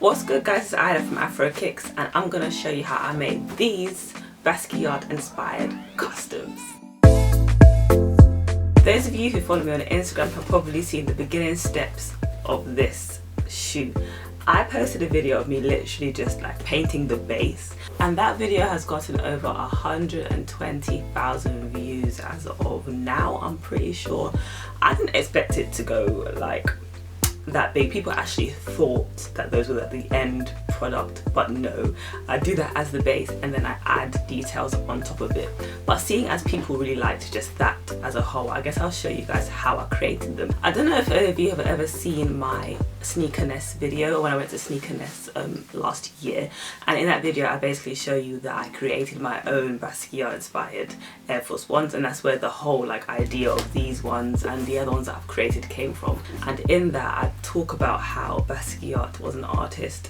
What's good guys, it's Ida from Afro Kickz and I'm going to show you how I made these Basquiat inspired customs. Those of you who follow me on Instagram have probably seen the beginning steps of this shoe. I posted a video of me literally just like painting the base, and that video has gotten over 120,000 views as of now. I'm pretty sure. I didn't expect it to go like that big. People actually thought that those were the end product, but no, I do that as the base and then I add details on top of it. But seeing as people really liked just that as a whole, I guess I'll show you guys how I created them. I don't know if any of you have ever seen my Sneaker Nest video when I went to Sneaker Nest last year, and in that video I basically show you that I created my own Basquiat inspired Air Force Ones, and that's where the whole like idea of these ones and the other ones that I've created came from. And in that I talk about how Basquiat was an artist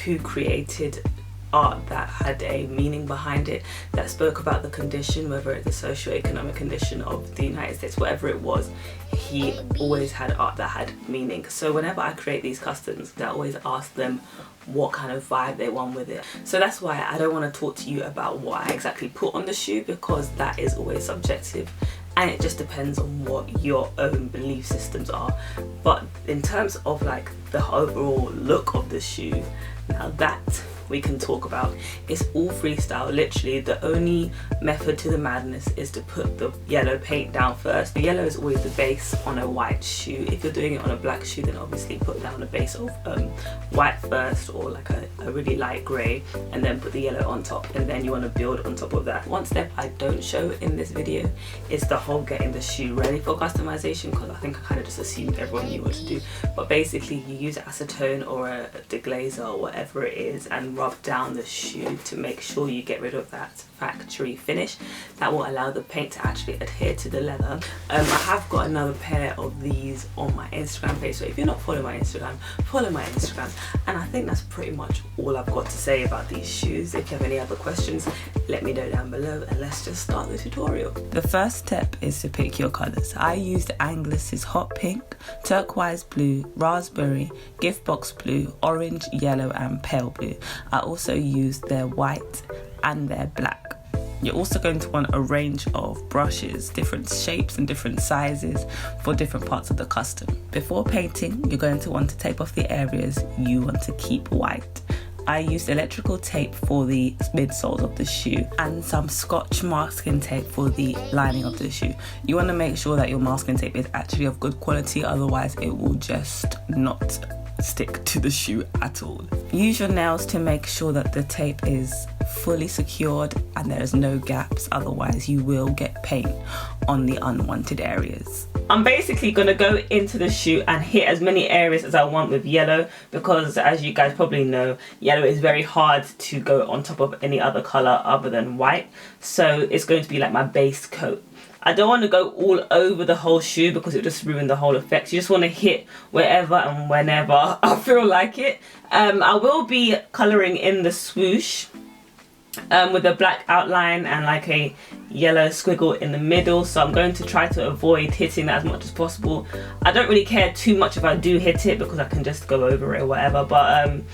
who created art that had a meaning behind it, that spoke about the condition, whether it's the socio-economic condition of the United States, whatever it was. He always had art that had meaning. So whenever I create these customs, I always ask them what kind of vibe they want with it. So that's why I don't want to talk to you about what I exactly put on the shoe, because that is always subjective and it just depends on what your own belief systems are. But in terms of like the overall look of the shoe, now that we can talk about. It's all freestyle. Literally the only method to the madness is to put the yellow paint down first. The yellow is always the base on a white shoe. If you're doing it on a black shoe, then obviously put down a base of white first, or like a really light grey, and then put the yellow on top, and then you want to build on top of that. One step I don't show in this video is the whole getting the shoe ready for customization, because I think I kind of just assumed everyone knew what to do. But basically you use acetone or a deglazer or whatever it is and rub down the shoe to make sure you get rid of that factory finish. That will allow the paint to actually adhere to the leather. I have got another pair of these on my Instagram page, so if you're not following my Instagram, follow my Instagram. And I think that's pretty much all I've got to say about these shoes. If you have any other questions, let me know down below and let's just start the tutorial. The first step is to pick your colours. I used Angelus's hot pink, turquoise blue, raspberry, gift box blue, orange, yellow and pale blue. I also used their white and their black. You're also going to want a range of brushes, different shapes and different sizes for different parts of the custom. Before painting, you're going to want to tape off the areas you want to keep white. I used electrical tape for the midsoles of the shoe and some Scotch masking tape for the lining of the shoe. You want to make sure that your masking tape is actually of good quality, otherwise it will just not stick to the shoe at all. Use your nails to make sure that the tape is fully secured and there is no gaps, otherwise you will get paint on the unwanted areas. I'm basically going to go into the shoe and hit as many areas as I want with yellow, because as you guys probably know, yellow is very hard to go on top of any other colour other than white, so it's going to be like my base coat. I don't want to go all over the whole shoe because it will just ruin the whole effect. You just want to hit wherever and whenever I feel like it. I will be colouring in the swoosh with a black outline and like a yellow squiggle in the middle, so I'm going to try to avoid hitting that as much as possible. I don't really care too much if I do hit it because I can just go over it or whatever, but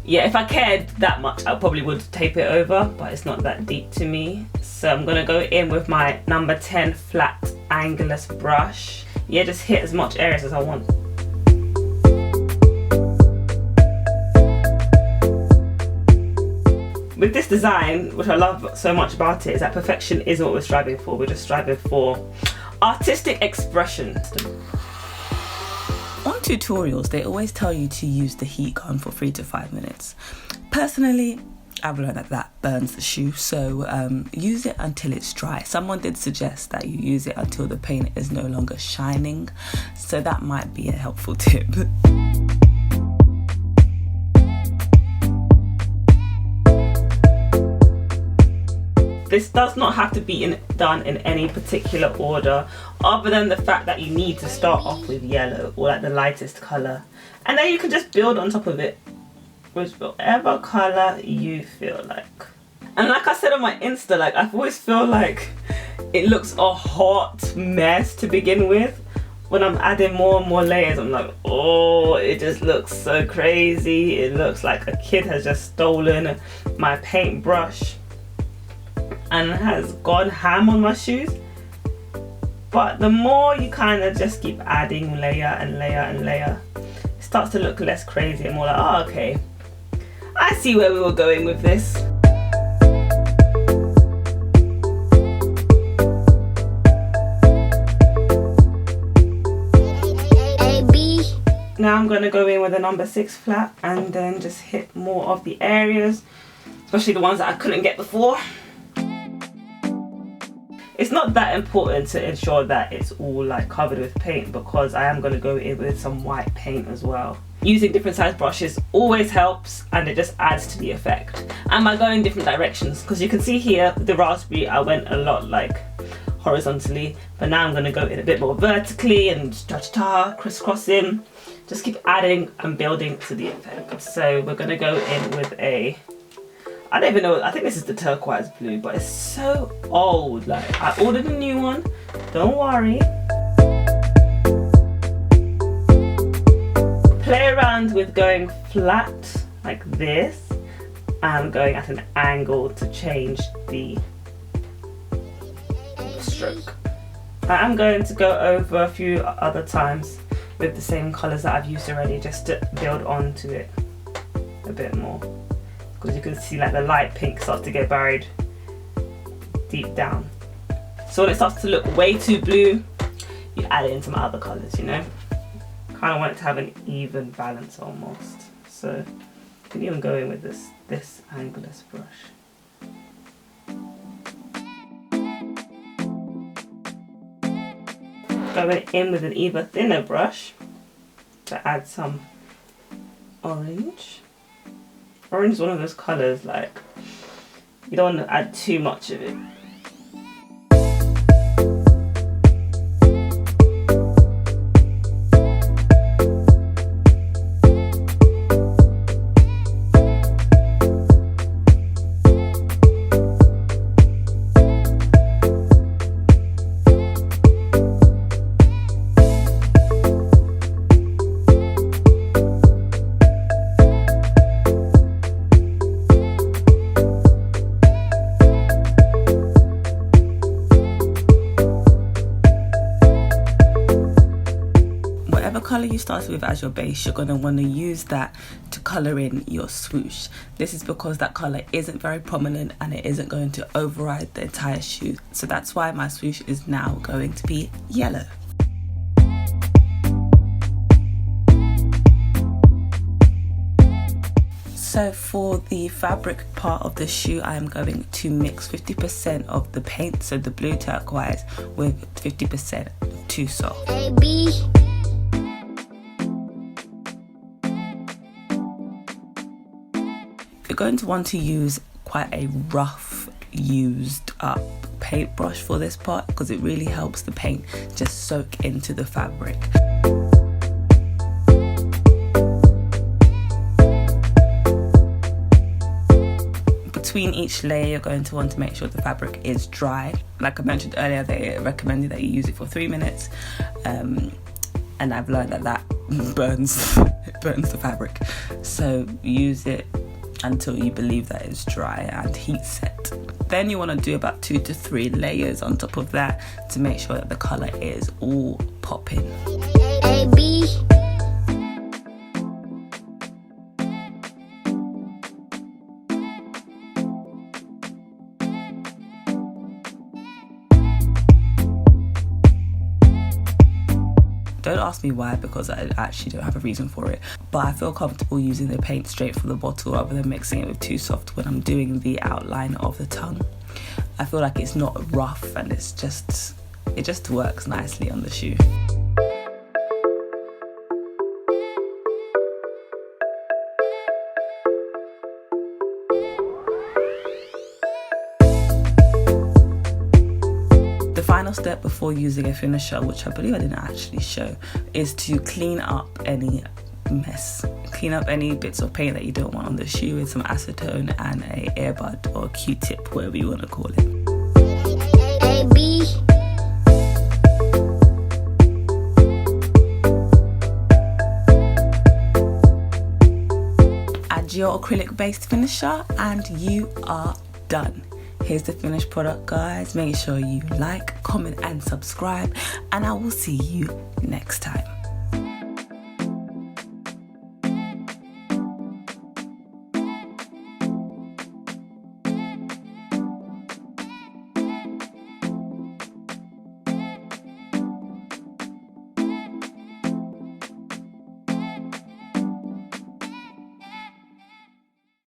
yeah, if I cared that much I probably would tape it over, but it's not that deep to me. So I'm going to go in with my number 10 flat Angelus brush. Yeah, just hit as much areas as I want. With this design, which I love so much about it, is that perfection isn't what we're striving for. We're just striving for artistic expression. On tutorials, they always tell you to use the heat gun for 3 to 5 minutes. Personally, I've learned that that burns the shoe, so use it until it's dry. Someone did suggest that you use it until the paint is no longer shining, so that might be a helpful tip. This does not have to be done in any particular order, other than the fact that you need to start off with yellow or like the lightest colour, and then you can just build on top of it with whatever colour you feel like. And like I said on my Insta, like I always feel like it looks a hot mess to begin with, when I'm adding more and more layers, I'm like, oh, it just looks so crazy. It looks like a kid has just stolen my paintbrush and has gone ham on my shoes. But the more you kind of just keep adding layer and layer and layer, it starts to look less crazy and more like, oh, okay, I see where we were going with this. Now I'm going to go in with a number 6 flat and then just hit more of the areas, especially the ones that I couldn't get before. It's not that important to ensure that it's all like covered with paint, because I am going to go in with some white paint as well. Using different size brushes always helps, and it just adds to the effect. And by going different directions, because you can see here with the raspberry I went a lot like horizontally, but now I'm going to go in a bit more vertically and crisscrossing. Just keep adding and building to the effect. So we're going to go in with a, I don't even know, I think this is the turquoise blue, but it's so old. Like, I ordered a new one, don't worry. Play around with going flat like this and going at an angle to change the stroke. I'm going to go over a few other times with the same colours that I've used already, just to build onto it a bit more. Because you can see like the light pink starts to get buried deep down. So when it starts to look way too blue, you add in some other colours, you know? Kind of want it to have an even balance almost. So you can even go in with this Angelus brush. Going in with an even thinner brush to add some orange. Orange is one of those colours, like, you don't want to add too much of it. Colour you started with as your base, you're going to want to use that to colour in your swoosh. This is because that colour isn't very prominent and it isn't going to override the entire shoe. So that's why my swoosh is now going to be yellow. So for the fabric part of the shoe, I am going to mix 50% of the paint, so the blue turquoise, with 50% Too Soft. You're going to want to use quite a rough, used up paintbrush for this part, because it really helps the paint just soak into the fabric. Between each layer, you're going to want to make sure the fabric is dry. Like I mentioned earlier, they recommended that you use it for 3 minutes, and I've learned that burns the fabric. So use it until you believe that it's dry and heat set. Then you want to do about 2 to 3 layers on top of that to make sure that the colour is all popping. Don't ask me why, because I actually don't have a reason for it, but I feel comfortable using the paint straight from the bottle rather than mixing it with Too Soft when I'm doing the outline of the tongue. I feel like it's not rough and it just works nicely on the shoe. The final step before using a finisher, which I believe I didn't actually show, is to clean up any mess. Clean up any bits of paint that you don't want on the shoe with some acetone and a earbud or Q-tip, whatever you want to call it. gel acrylic based finisher, and you are done. Here's the finished product, guys. Make sure you like, comment and subscribe, and I will see you next time.